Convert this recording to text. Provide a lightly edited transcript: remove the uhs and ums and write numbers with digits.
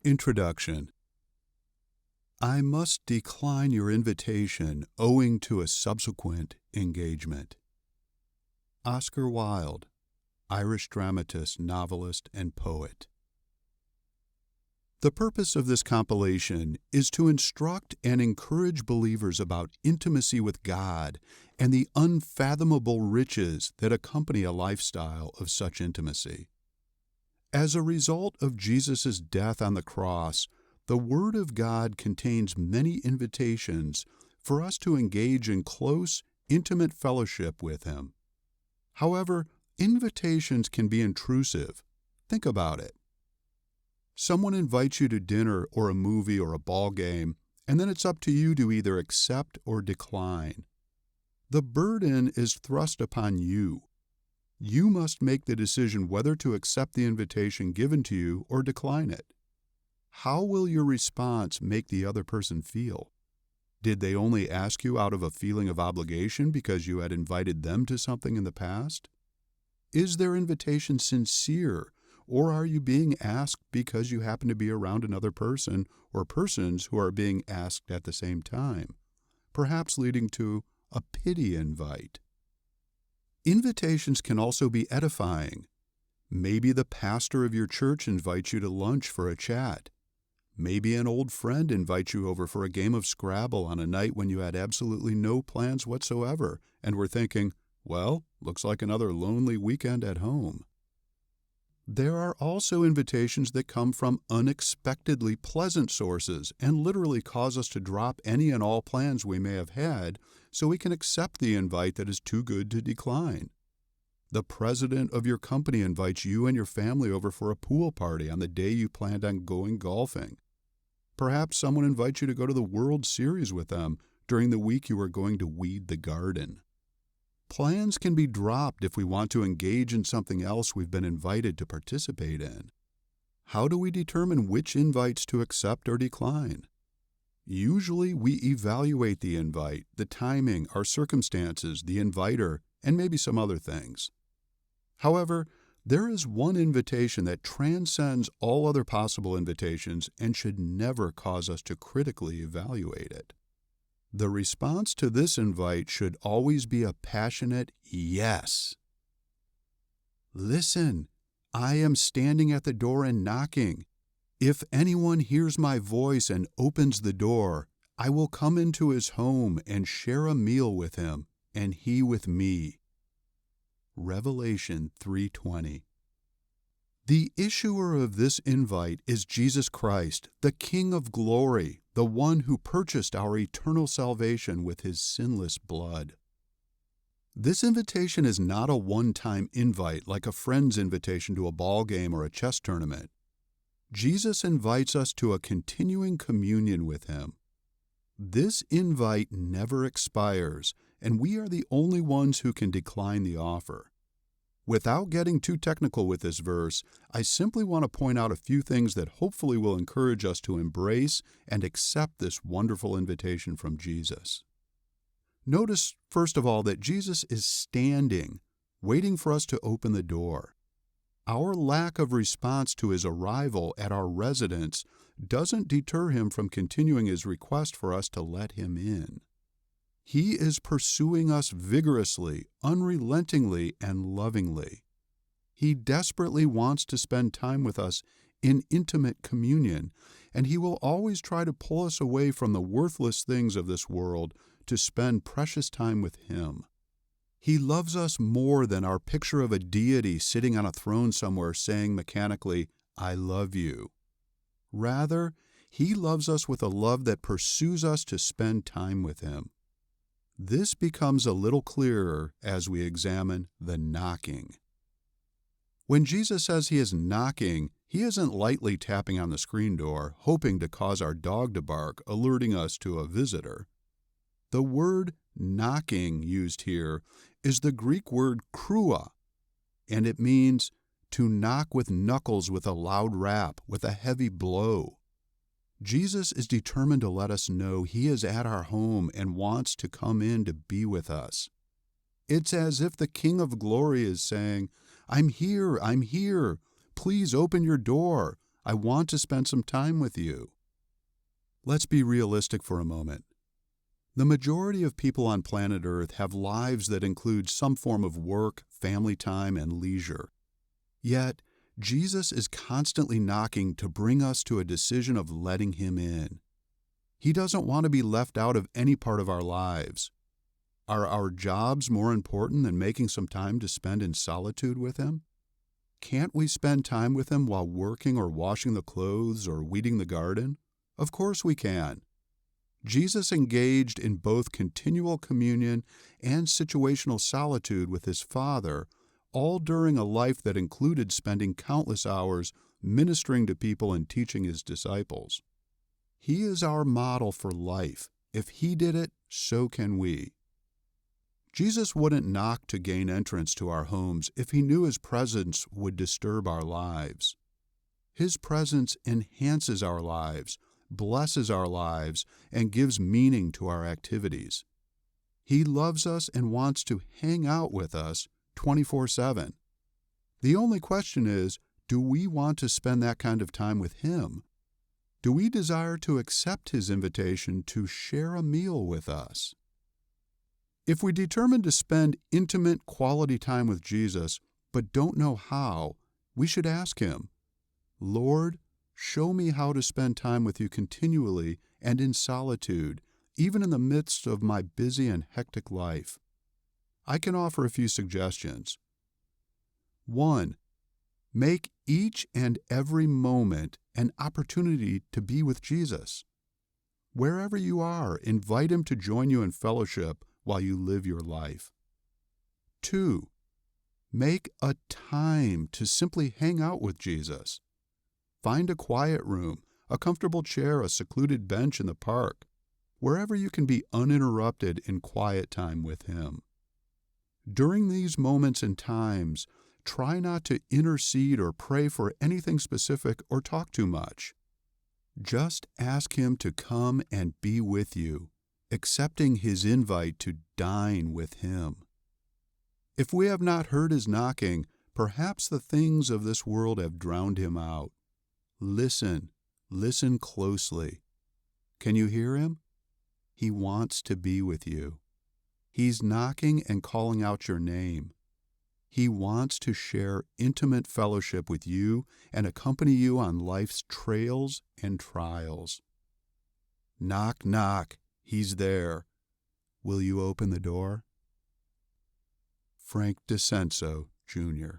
Introduction. I must decline your invitation owing to a subsequent engagement. Oscar Wilde, Irish dramatist, novelist, and poet. The purpose of this compilation is to instruct and encourage believers about intimacy with God and the unfathomable riches that accompany a lifestyle of such intimacy. As a result of Jesus' death on the cross, the Word of God contains many invitations for us to engage in close, intimate fellowship with Him. However, invitations can be intrusive. Think about it. Someone invites you to dinner or a movie or a ball game, and then it's up to you to either accept or decline. The burden is thrust upon you. You must make the decision whether to accept the invitation given to you or decline it. How will your response make the other person feel? Did they only ask you out of a feeling of obligation because you had invited them to something in the past? Is their invitation sincere, or are you being asked because you happen to be around another person or persons who are being asked at the same time, perhaps leading to a pity invite? Invitations can also be edifying. Maybe the pastor of your church invites you to lunch for a chat. Maybe an old friend invites you over for a game of Scrabble on a night when you had absolutely no plans whatsoever and were thinking, well, looks like another lonely weekend at home. There are also invitations that come from unexpectedly pleasant sources and literally cause us to drop any and all plans we may have had so we can accept the invite that is too good to decline. The president of your company invites you and your family over for a pool party on the day you planned on going golfing. Perhaps someone invites you to go to the World Series with them during the week you are going to weed the garden. Plans can be dropped if we want to engage in something else we've been invited to participate in. How do we determine which invites to accept or decline? Usually we evaluate the invite, the timing, our circumstances, the inviter, and maybe some other things. However, there is one invitation that transcends all other possible invitations and should never cause us to critically evaluate it. The response to this invite should always be a passionate yes. Listen, I am standing at the door and knocking. If anyone hears my voice and opens the door, I will come into his home and share a meal with him, and he with me. Revelation 3:20. The issuer of this invite is Jesus Christ, the King of glory, the one who purchased our eternal salvation with His sinless blood. This invitation is not a one-time invite like a friend's invitation to a ball game or a chess tournament. Jesus invites us to a continuing communion with Him. This invite never expires, and we are the only ones who can decline the offer. Without getting too technical with this verse, I simply want to point out a few things that hopefully will encourage us to embrace and accept this wonderful invitation from Jesus. Notice, first of all, that Jesus is standing, waiting for us to open the door. Our lack of response to His arrival at our residence doesn't deter Him from continuing His request for us to let Him in. He is pursuing us vigorously, unrelentingly, and lovingly. He desperately wants to spend time with us in intimate communion, and He will always try to pull us away from the worthless things of this world to spend precious time with Him. He loves us more than our picture of a deity sitting on a throne somewhere saying mechanically, I love you. Rather, He loves us with a love that pursues us to spend time with Him. This becomes a little clearer as we examine the knocking. When Jesus says He is knocking, He isn't lightly tapping on the screen door, hoping to cause our dog to bark, alerting us to a visitor. The word knocking used here is the Greek word krua, and it means to knock with knuckles with a loud rap, with a heavy blow. Jesus is determined to let us know He is at our home and wants to come in to be with us. It's as if the King of Glory is saying, I'm here, please open your door, I want to spend some time with you." Let's be realistic for a moment. The majority of people on planet Earth have lives that include some form of work, family time, and leisure. Yet, Jesus is constantly knocking to bring us to a decision of letting Him in. He doesn't want to be left out of any part of our lives. Are our jobs more important than making some time to spend in solitude with Him? Can't we spend time with Him while working or washing the clothes or weeding the garden? Of course we can. Jesus engaged in both continual communion and situational solitude with His Father, all during a life that included spending countless hours ministering to people and teaching His disciples. He is our model for life. If He did it, so can we. Jesus wouldn't knock to gain entrance to our homes if He knew His presence would disturb our lives. His presence enhances our lives, blesses our lives, and gives meaning to our activities. He loves us and wants to hang out with us 24/7. The only question is, do we want to spend that kind of time with Him? Do we desire to accept His invitation to share a meal with us? If we determine to spend intimate quality time with Jesus, but don't know how, we should ask Him, "Lord, show me how to spend time with you continually and in solitude, even in the midst of my busy and hectic life." I can offer a few suggestions. 1. Make each and every moment an opportunity to be with Jesus. Wherever you are, invite Him to join you in fellowship while you live your life. 2. Make a time to simply hang out with Jesus. Find a quiet room, a comfortable chair, a secluded bench in the park, wherever you can be uninterrupted in quiet time with Him. During these moments and times, try not to intercede or pray for anything specific or talk too much. Just ask Him to come and be with you, accepting His invite to dine with Him. If we have not heard His knocking, perhaps the things of this world have drowned Him out. Listen closely. Can you hear Him? He wants to be with you. He's knocking and calling out your name. He wants to share intimate fellowship with you and accompany you on life's trails and trials. Knock, knock. He's there. Will you open the door? Frank DeCenso, Jr.